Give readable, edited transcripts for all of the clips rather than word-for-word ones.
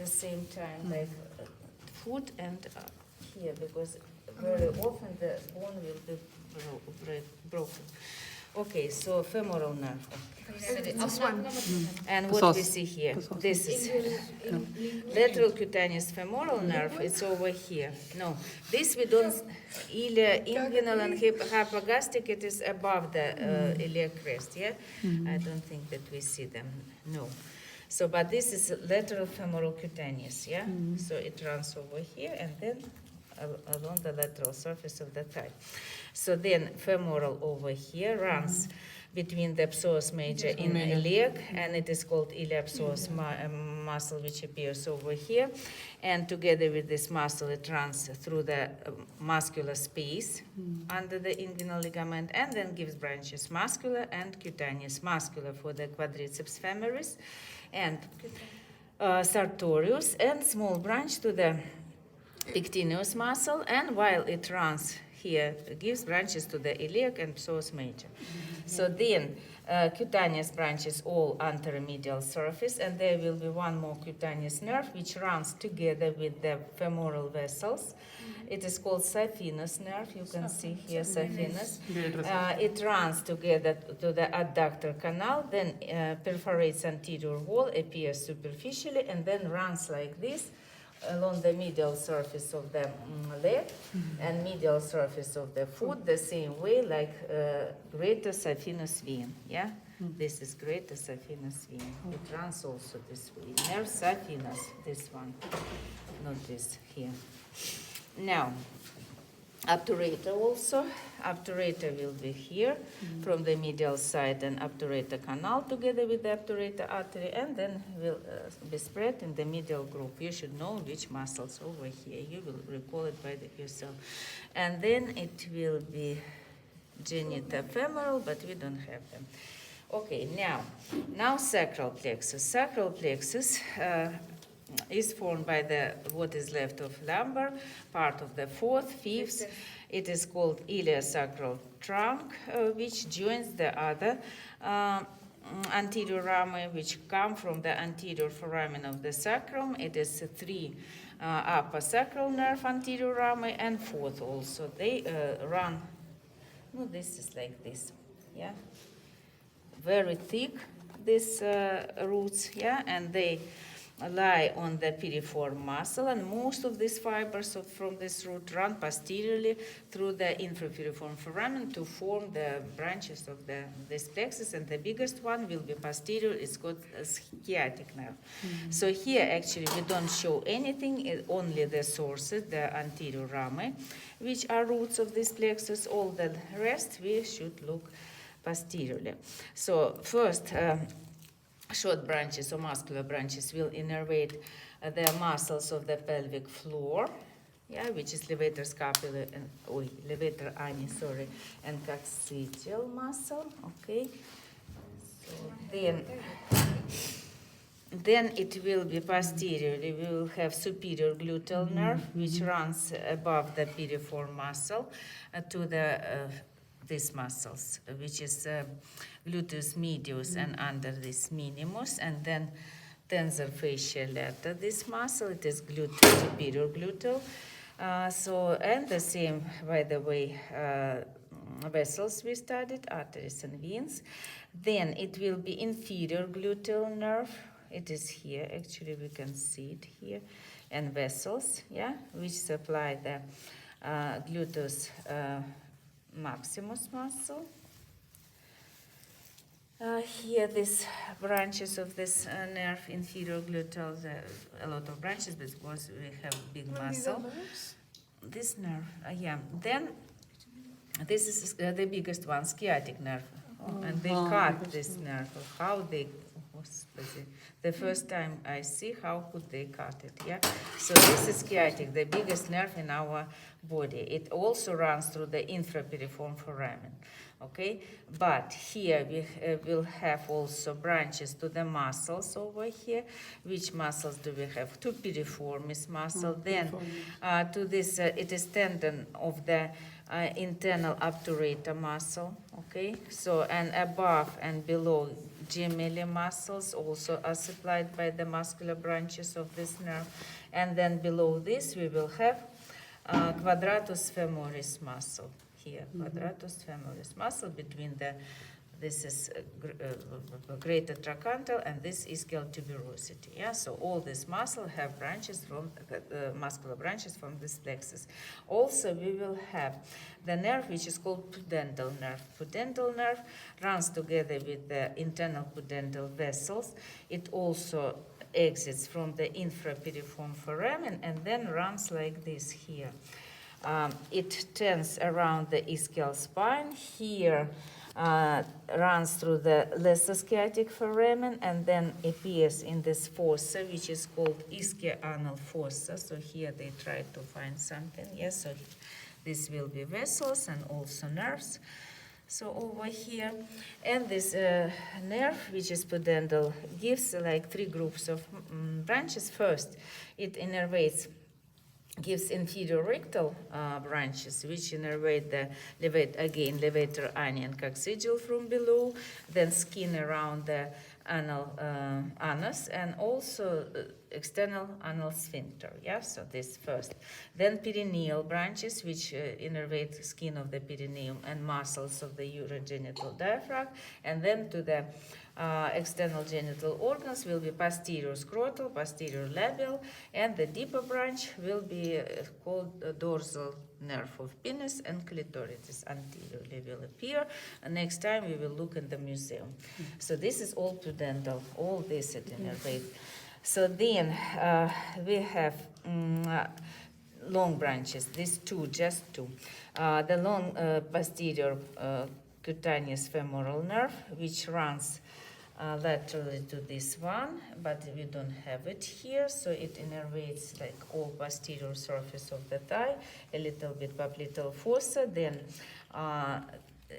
the same time, like foot and here, because very often the bone will be broken. Okay, so femoral nerve. This one. And what we see here, this is lateral cutaneous femoral nerve. It's over here. No, this we don't. Iliac, inguinal, and hypogastric. It is above the iliac crest. Yeah, I don't think that we see them. No. So, but this is lateral femoral cutaneous. Yeah. So it runs over here and then along the lateral surface of the thigh. So then femoral over here runs between the psoas major in iliac, and it is called iliopsoas muscle, which appears over here. And together with this muscle, it runs through the muscular space under the inguinal ligament, and then gives branches muscular and cutaneous. Muscular for the quadriceps femoris and sartorius, and small branch to the pectineus muscle, and while it runs here, it gives branches to the iliac and psoas major. So then cutaneous branches all under medial surface, and there will be one more cutaneous nerve which runs together with the femoral vessels. It is called saphenous nerve. You can see here saphenous. It runs together to the adductor canal, then perforates anterior wall, appears superficially, and then runs like this along the medial surface of the leg and medial surface of the foot, the same way like greater saphenous vein. Yeah, this is greater saphenous vein. It runs also this way. Nerve saphenous, this one, not this here. Now, obturator also. Obturator will be here from the medial side, and obturator canal together with the obturator artery, and then will be spread in the medial group. You should know which muscles over here. You will recall it by yourself. And then it will be genitofemoral, but we don't have them. Okay, now sacral plexus. Sacral plexus is formed by the what is left of lumbar, part of the fourth, fifth. It is called iliosacral trunk, which joins the other anterior rami, which come from the anterior foramen of the sacrum. It is three upper sacral nerve anterior rami and fourth also. They run. No, this is like this. Yeah, very thick. These roots. Yeah, and they lie on the piriform muscle, and most of these fibers from this root run posteriorly through the infrapiriform foramen to form the branches of this plexus, and the biggest one will be posterior. It's called a sciatic nerve. So here actually we don't show anything, only the sources, the anterior rami, which are roots of this plexus. All the rest we should look posteriorly. So first, short branches or muscular branches will innervate the muscles of the pelvic floor, yeah, which is levator scapula and levator ani, and coccygeal muscle. Okay, so then it will be posteriorly. We will have superior gluteal nerve, which runs above the piriform muscle to the these muscles, which is gluteus medius and under this minimus, and then tensor fasciae lata. This muscle, it is gluteal, superior gluteal. And the same, by the way, vessels we studied, arteries and veins. Then it will be inferior gluteal nerve. It is here, actually we can see it here, and vessels, yeah, which supply the gluteus maximus muscle. Here, these branches of this nerve, inferior gluteal, a lot of branches because we have big muscle. This nerve, yeah. Then this is the biggest one, sciatic nerve, and they cut this nerve. How they? The first time I see, how could they cut it? Yeah. So this is sciatic, the biggest nerve in our body. It also runs through the infrapiriform foramen. Okay, but here we will have also branches to the muscles over here. Which muscles do we have? To piriformis muscle. Then to this, it is tendon of the internal obturator muscle. Okay, so and above and below gemelli muscles also are supplied by the muscular branches of this nerve. And then below this we will have quadratus femoris muscle here. Quadratus femoris muscle between this is greater trochanter and this ischial tuberosity. Yeah, so all this muscle have branches from muscular branches from this plexus. Also, we will have the nerve which is called pudendal nerve. Pudendal nerve runs together with the internal pudendal vessels. It also exits from the infrapiriform foramen and then runs like this here. It turns around the ischial spine here. Runs through the lesser sciatic foramen and then appears in this fossa, which is called ischianal fossa. So here they try to find something. Yes, so this will be vessels and also nerves. So over here, and this nerve, which is pudendal, gives like three groups of branches. First, it innervates. Gives inferior rectal branches, which innervate the levator ani and coccygeal from below, then skin around the anal anus, and also external anal sphincter. Yeah, so this first. Then perineal branches, which innervate skin of the perineum and muscles of the urogenital diaphragm, and then to the external genital organs will be posterior scrotal, posterior labial, and the deeper branch will be called dorsal nerve of penis and clitoris anteriorly will appear. And next time we will look in the museum. So this is all pudendal, all this it innervate. So then we have long branches, these two, just two. The long posterior cutaneous femoral nerve, which runs laterally to this one, but we don't have it here, so it innervates like all posterior surface of the thigh, a little bit popliteal fossa, then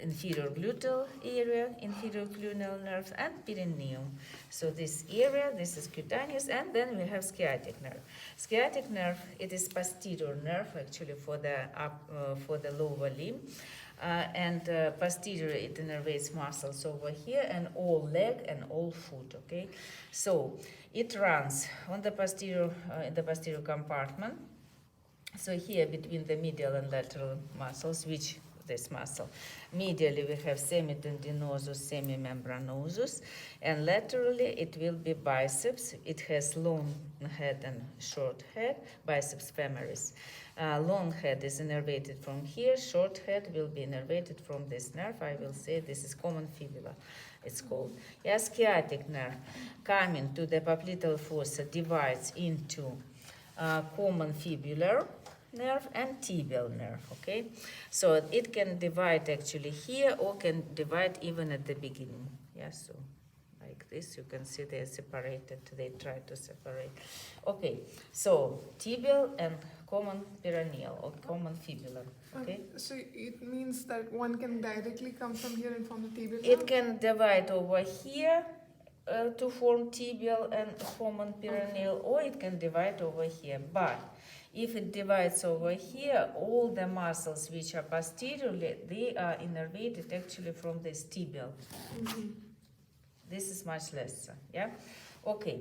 inferior gluteal area, inferior cluneal nerves, and perineum. So this area, this is cutaneous, and then we have sciatic nerve. Sciatic nerve, it is posterior nerve actually for the lower limb. And posterior it innervates muscles over here and all leg and all foot. Okay, so it runs on the posterior in the posterior compartment. So here between the medial and lateral muscles, which this muscle. Medially we have semitendinosus, semimembranosus, and laterally it will be biceps. It has long head and short head, biceps femoris. Long head is innervated from here, short head will be innervated from this nerve. I will say this is common fibula, it's called. Yes, sciatic nerve coming to the popliteal fossa divides into common fibular nerve and tibial nerve, okay? So it can divide actually here or can divide even at the beginning. Yeah, so like this, you can see they're separated, they try to separate. Okay, so tibial and common peroneal or common fibular, okay? So it means that one can directly come from here and form the tibial It nerve? can divide over here to form tibial and common peroneal, or it can divide over here, but if it divides over here, all the muscles which are posteriorly, they are innervated actually from this tibial. This is much lesser, yeah? Okay.